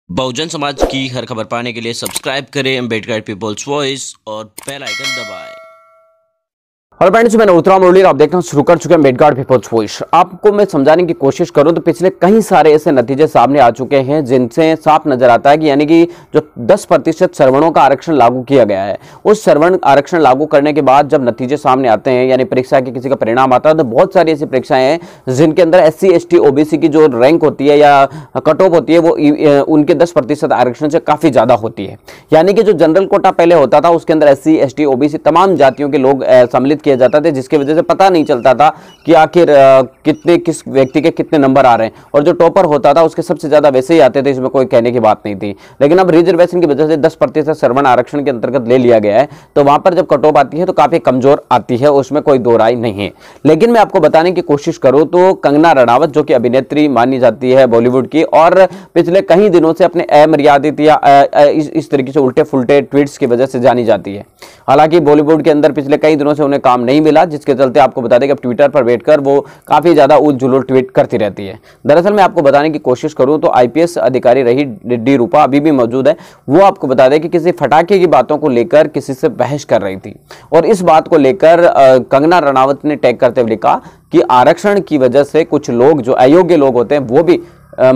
बहुजन समाज की हर खबर पाने के लिए सब्सक्राइब करें अम्बेडकर पीपल्स वॉइस और बेल आइकन दबाएं। हेलो फ्रेंड्स, मैं उत्तराम मुरली, आप देखना शुरू कर चुके हैं अम्बेडकर पीपल्स वॉइस। आपको मैं समझाने की कोशिश करूं तो पिछले कई सारे ऐसे नतीजे सामने आ चुके हैं जिनसे साफ नजर आता है कि यानी कि जो 10% सवर्णों का आरक्षण लागू किया गया है, उस सवर्ण आरक्षण लागू करने के बाद जब नतीजे सामने आते हैं, यानी परीक्षा के किसी का परिणाम आता है, तो बहुत सारी ऐसी परीक्षाएं हैं जिनके अंदर SC ST OBC की जो रैंक होती है या कट ऑफ होती है वो उनके 10% आरक्षण से काफी ज्यादा होती है। यानी कि जो जनरल कोटा पहले होता था उसके अंदर SC ST OBC तमाम जातियों के लोग सम्मिलित किया जाता था, जिसकी वजह से पता नहीं चलता था कि आखिर किस व्यक्ति के कितने नंबर आ रहे हैं, और जो टॉपर होता था उसके सबसे ज्यादा वैसे ही आते थे, इसमें कोई कहने की बात नहीं थी। लेकिन अब रिजर्वेशन की वजह से 10% सवर्ण आरक्षण के अंतर्गत ले लिया गया है, तो वहां पर जब कट ऑफ आती है तो काफी कमजोर आती है, उसमें कोई दो राय नहीं है। लेकिन मैं आपको बताने की कोशिश करूं तो कंगना रनावत, जो कि अभिनेत्री मानी जाती है बॉलीवुड की, और पिछले कई दिनों से अपने अमर्यादित या इस तरीके से उल्टे फुलटे ट्वीट्स की वजह से जानी जाती है। हालांकि बॉलीवुड के अंदर पिछले कई दिनों से उन्हें काम नहीं मिला, जिसके चलते आपको बता दें कि अब ट्विटर पर बैठकर वो काफी ज्यादा उलझुल ट्वीट करती रहती है। दरअसल मैं आपको बताने की कोशिश करूं तो IPS अधिकारी रही डी रूपा अभी भी मौजूद है। वो आपको बता दें कि किसी फटाके की बातों को लेकर किसी से बहस कर रही थी, और इस बात को लेकर कंगना रनावत ने टैग करते हुए लिखा कि आरक्षण की वजह से कुछ लोग जो अयोग्य लोग होते हैं वो भी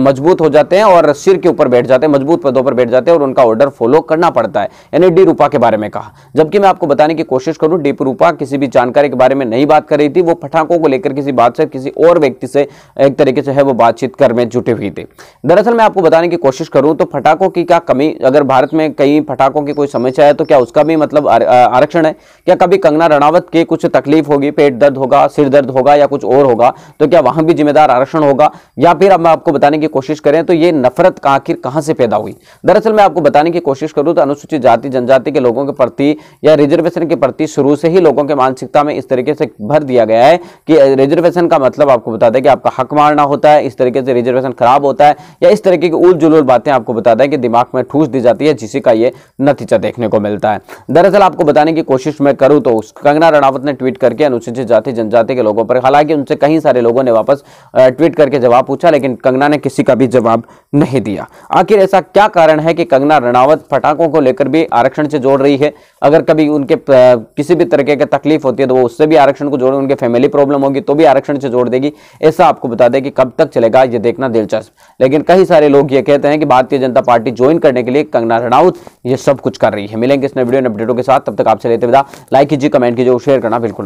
मजबूत हो जाते हैं और सिर के ऊपर बैठ जाते हैं, मजबूत पदों पर बैठ जाते हैं, और उनका ऑर्डर फॉलो करना पड़ता है। यानी डी रूपा के बारे में कहा। जबकि मैं आपको बताने की कोशिश करूं, डी रूपा किसी भी जानकारी के बारे में नहीं बात कर रही थी, वो पटाखों को लेकर किसी बात से किसी और व्यक्ति से एक तरीके से है वो बातचीत कर में जुटे हुई थी। दरअसल मैं आपको बताने की कोशिश करूं तो पटाखों की क्या कमी, अगर भारत में कई पटाखों की कोई समस्या है तो क्या उसका भी मतलब आरक्षण है? क्या कभी कंगना रनावत के कुछ तकलीफ होगी, पेट दर्द होगा, सिर दर्द होगा या कुछ और होगा, तो क्या वहां भी जिम्मेदार आरक्षण होगा? या फिर अब मैं आपको बताने की कोशिश करें तो ये नफरत का आखिर कहां से पैदा हुई? दरअसल मैं आपको बताने की कोशिश करूं तो अनुसूचित जाति जनजाति के लोगों के प्रति या रिजर्वेशन के प्रति शुरू से ही लोगों के मानसिकता में इस तरीके से भर दिया गया है कि रिजर्वेशन का मतलब आपको बता दें कि आपका हक मारना होता है, इस तरीके से रिजर्वेशन खराब होता है, या इस तरीके की उल जुलूल बातें आपको बता दें कि दिमाग में ठूस दी जाती है, जिसी का ये नतीजा देखने को मिलता है। दरअसल आपको बताने की कोशिश मैं करूं तो कंगना रनावत ने ट्वीट करके अनुसूचित जाति जनजाति के लोगों पर, हालांकि उनसे कई सारे लोगों ने वापस ट्वीट करके जवाब पूछा, लेकिन कंगना ने किसी का भी जवाब नहीं दिया। आखिर ऐसा क्या कारण है कि कंगना रनावत पटाखों को लेकर भी आरक्षण से जोड़ रही है? अगर कभी उनके किसी भी तरीके की तकलीफ होती है तो वो उससे भी आरक्षण को जोड़े, उनके फैमिली प्रॉब्लम होगी तो भी आरक्षण से जोड़ देगी। ऐसा आपको बता दें कि कब तक चलेगा ये देखना दिलचस्प। लेकिन कई सारे लोग ये कहते हैं कि भारतीय जनता पार्टी ज्वाइन करने के लिए कंगना रनावत ये सब कुछ कर रही है। मिलेंगे इस नए वीडियो अपडेटों के साथ, तब तक आपसे लेते विदा। लाइक कीजिए, कमेंट कीजिए और शेयर करना बिल्कुल ना।